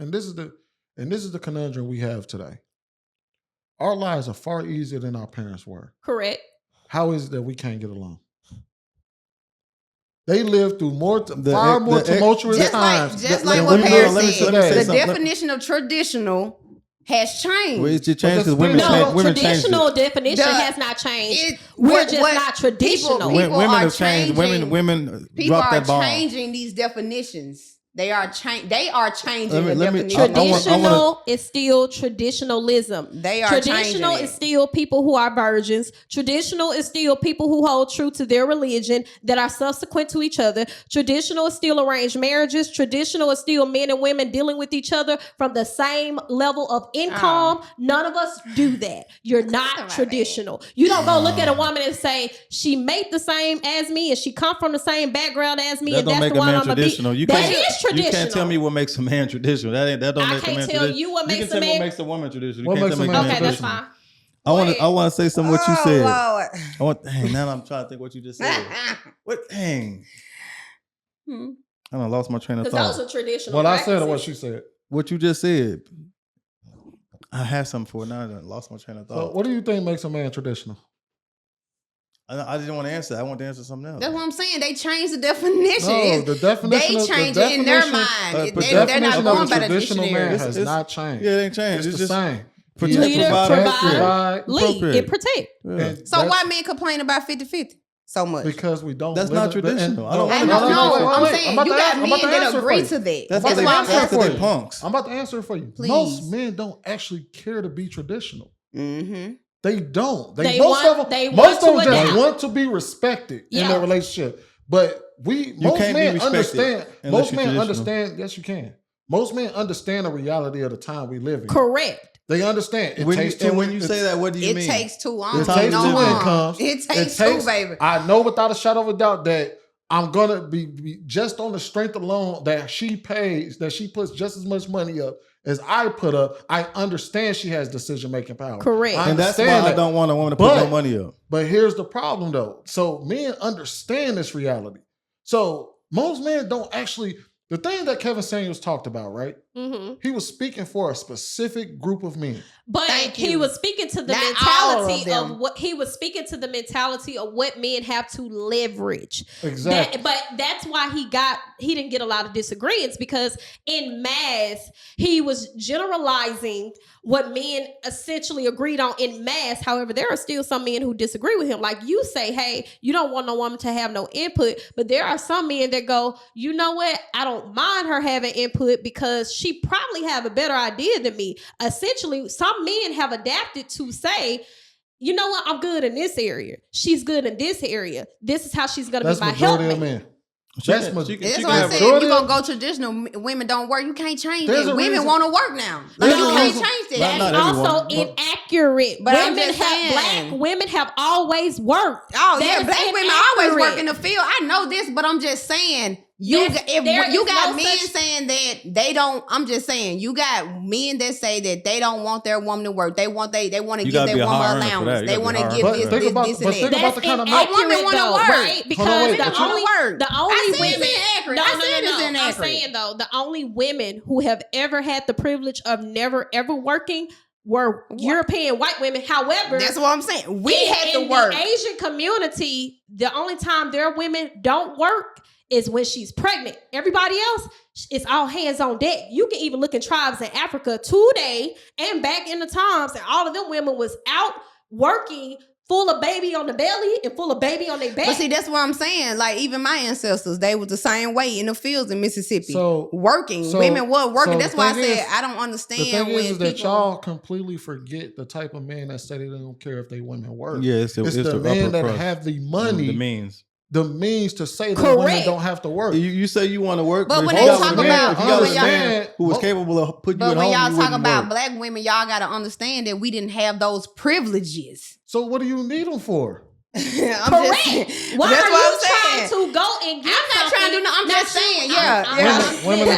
and this is the conundrum we have today. Our lives are far easier than our parents were. Correct. How is it that we can't get along? They lived through far more tumultuous times. Just like what Perry said. The definition of traditional has changed. Well, it's just changed because women changed. Traditional definition has not changed. We're just not traditional. People women are have changed. Women dropped that ball. People are changing these definitions. They are changing the definition. Traditional is still traditionalism. They are traditional is still people who are virgins. Traditional is still people who hold true to their religion that are subsequent to each other. Traditional is still arranged marriages. Traditional is still men and women dealing with each other from the same level of income. None of us do that. You're not traditional. You don't go look at a woman and say she made the same as me and she come from the same background as me. That and don't that's make the a one man I'm gonna be. traditional. That is traditional. You can't tell me what makes a man traditional. That don't make a man traditional. I can't tell you what makes a man. What makes a woman traditional. What makes a man okay, that's fine. I want to say something what you said. Lord. Now I'm trying to think what you just said. What? Dang. I done lost my train of thought. Because those are traditional. What I said or what she said? What you just said. I had something for it. Now I done lost my train of thought. So what do you think makes a man traditional? I didn't want to answer that. I want to answer something else. That's what I'm saying. They changed the definition. No, the definition. They changed it in their mind. They're not going by the traditional dictionary. man has not changed. Yeah, it ain't changed. It's the same. Provide, lead, and protect. Yeah. So why men complain about 50-50 so much? Because we don't. That's not traditional. I'm saying you got men that agree to that. That's why they punks. I'm about to answer it for you. Please. Most men don't actually care to be traditional. Mm-hmm. They don't. Most of them just want to be respected in their relationship. But most men understand. Yes, you can. Most men understand the reality of the time we live in. Correct. They understand. When you say that, what do you mean? It takes two long. It takes two incomes. It takes two, baby. I know without a shadow of a doubt that I'm gonna be just on the strength alone that she pays, that she puts just as much money up as I put up. I understand she has decision-making power. Correct. And that's why I don't want a woman to put no money up. But here's the problem though. So men understand this reality. So most men don't actually, the thing that Kevin Samuels talked about, right? Mm-hmm. He was speaking for a specific group of men. But he was speaking to the mentality of what he was speaking to the mentality of what men have to leverage. Exactly. But that's why he didn't get a lot of disagreements, because in mass, he was generalizing what men essentially agreed on in mass. However, there are still some men who disagree with him. Like you say, hey, you don't want no woman to have no input. But there are some men that go, you know what? I don't mind her having input because she probably have a better idea than me. Essentially, some men have adapted to say, you know what? I'm good in this area. She's good in this area. This is how she's going to be my helpmate. That's what I said. If you're going to go traditional, women don't work. You can't change that. Women want to work now. Like, you can't change that. That's also inaccurate. But black women have always worked. Oh, yeah. Black women always work in the field. I know this, but I'm just saying, you got men saying that they don't. I'm just saying, you got men that say that they don't want their woman to work. They want to give their woman allowance. They want to give this and that. Think about the kind of a woman want to work, right? Because the only women. I'm saying though, the only women who have ever had the privilege of never ever working were European white women. However, that's what I'm saying. We had to work. In the Asian community, the only time their women don't work is when she's pregnant. Everybody else, it's all hands on deck. You can even look in tribes in Africa today and back in the times, and all of them women was out working, full of baby on the belly and full of baby on their back. But see, that's what I'm saying. Like, even my ancestors, they was the same way in the fields in Mississippi. Women were working. That's why I said I don't understand. The thing is that y'all completely forget the type of man that say they don't care if they women work. Yeah, it's the men that have the money. The means to say that women don't have to work. You say you want to work, but when they talk about who was capable of putting you at home, when y'all talk about black women, y'all got to understand that we didn't have those privileges. So what do you need them for? Correct. Why are you trying to go and get I'm not trying to do no. I'm just saying, women in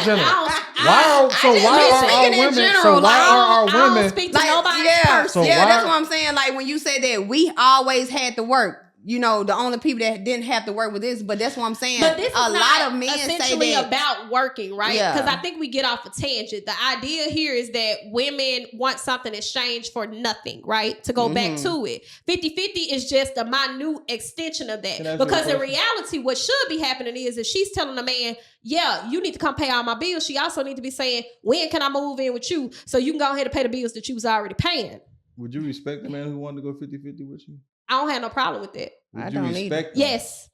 general. Why are our women? Speak to nobody's person. That's what I'm saying. Like when you say that we always had to work. the only people that didn't have to work with this. But that's what I'm saying. But this is a lot of men essentially say that about working, right? Yeah. Because I think we get off a tangent. The idea here is that women want something in exchange for nothing, right? To go back to it. 50-50 is just a minute extension of that. Because in reality, what should be happening is if she's telling a man, yeah, you need to come pay all my bills, she also need to be saying, when can I move in with you so you can go ahead and pay the bills that you was already paying? Would you respect the man who wanted to go 50-50 with you? I don't have no problem with that. Would I you don't respect either. Yes.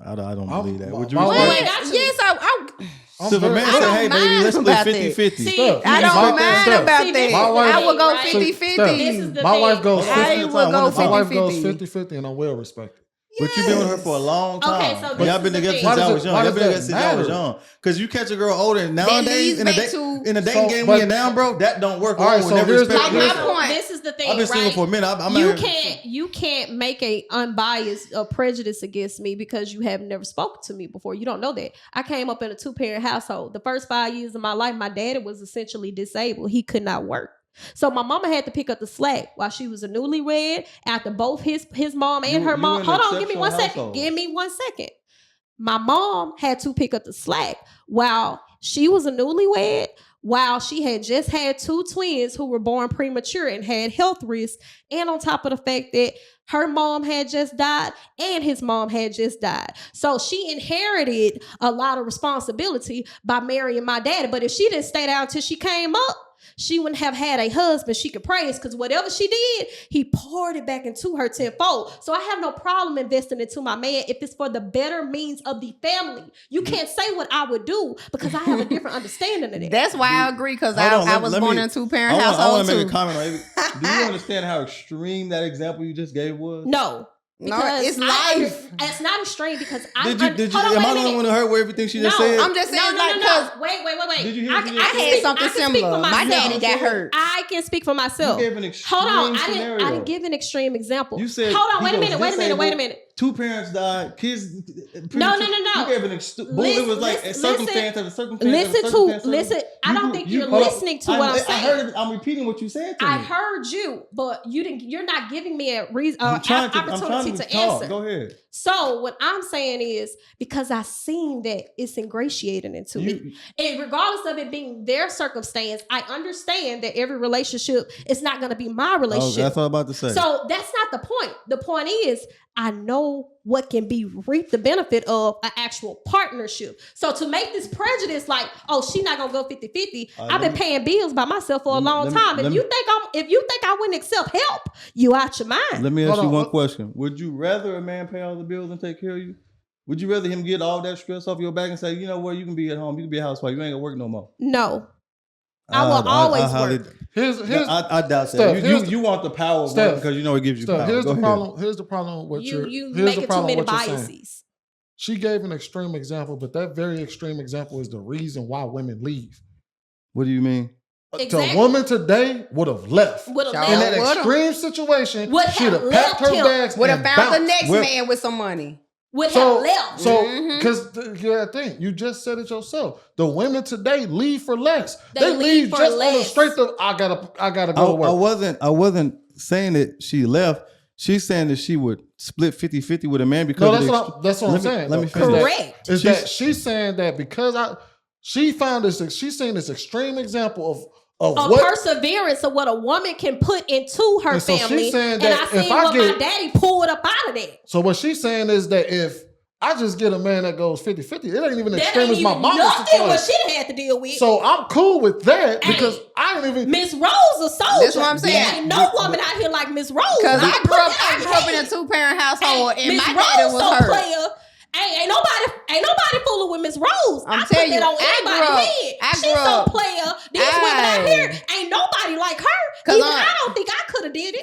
I don't believe that. Would you My respect? wife- yes, I'm So if a very- man I say, don't hey, baby, mind let's about split that. 50-50. See, Steph, I you don't respect mind that. about See, that. this is My wife- I would go right? 50-50. This is the My thing. wife goes I 50. would go My wife goes 50-50. 50-50 and I will respect it. But you've been with her for a long time. Okay, so But this y'all is been the together thing. since Why I does was it- young. why Y'all does been together that since I was matter? young. Because you catch a girl older and leads nowadays, in back the to- dating game but- we in now, bro, that don't work. All right, Women so never here's the- respect Like my yourself. point. This is the thing, I've been single right? for a minute. I'm You out here. you can't make a unbiased prejudice against me because you have never spoken to me before. You don't know that. I came up in a 2-parent household. The first 5 years of my life, my daddy was essentially disabled. He could not work. So my mama had to pick up the slack while she was a newlywed after both his mom and her You mom. in Hold an on, give me 1 second. exceptional Give me 1 second. My mom had to pick up the slack while she was a newlywed, while she had just had 2 twins who were born premature and had health risks, and on top of the fact that her mom had just died and his mom had just died. So she inherited a lot of responsibility by marrying my daddy. But if she didn't stay down till she came up, she wouldn't have had a husband she could praise, because whatever she did, he poured it back into her tenfold. So I have no problem investing into my man if it's for the better means of the family. You can't say what I would do because I have a different understanding of it. That's why I agree, because Hold on, I was born in a 2-parent I household want to too. make a comment on it. Do you understand how extreme that example you just gave was? No. No, Because it's I life. it's not extreme because I Did you? hold on, Am wait I a the only minute. one who heard where everything she just No, said? I'm just saying, No. because Wait. Did you hear I what can you just I said? had something I can speak for similar. My myself. daddy got hurt. I can speak for myself. You gave an extreme Hold on, scenario. I didn't give an extreme example. You said hold on, he wait a was minute. disabled, 2 parents died, kids. No. You gave an boom. It was like a circumstance after circumstance. Listen. I don't think you're hold on. listening to what I'm saying. I heard it. I'm repeating what you said to me. I heard you, but you didn't. You're not giving me a reason, I'm trying opportunity to to talk. answer. Go ahead. So what I'm saying is because I seen that it's ingratiating into me, and regardless of it being their circumstance, I understand that every relationship is not going to be my relationship. That's what I'm about to say. So that's not the point. The point is I know what can be reap the benefit of an actual partnership. So to make this prejudice like, oh, she not gonna go 50-50. I've been paying bills by myself for a long time. If you think I wouldn't accept help, you out your mind. Let me ask you one question. Would you rather a man pay all the bills and take care of you? Would you rather him get all that stress off your back and say, you know what, you can be at home, you can be a housewife, you ain't gonna work no more? No. I will always work. I doubt that. You want the power of work because you know it gives you power. Here's the problem. Here's the problem with you making too many biases. She gave an extreme example, but that very extreme example is the reason why women leave. What do you mean? Exactly. The woman today would have left. In that extreme situation, she'd have packed her bags. Would have found the next man with some money. Would have left. So, because you just said it yourself. The women today leave for less. They leave just on the strength of I gotta go to work. I wasn't saying that she left. She's saying that she would split 50-50 with a man because that's what I'm saying. Let me finish. Correct. Is that she's saying that because she's saying this extreme example of perseverance of what a woman can put into her family. And I seen what my daddy pulled up out of that. So what she's saying is that if I just get a man that goes 50-50, it ain't even extreme as my mama's nothing what she had to deal with. So I'm cool with that because I ain't even Miss Rose a soldier. That's what I'm saying. There ain't no woman out here like Miss Rose. Because I grew up in a 2-parent household and my daddy was hurt. Ain't nobody fooling with Miss Rose. I'm I telling put that you, on everybody's head. She's so player. These women out here ain't nobody like her. Even I don't think I could have did it.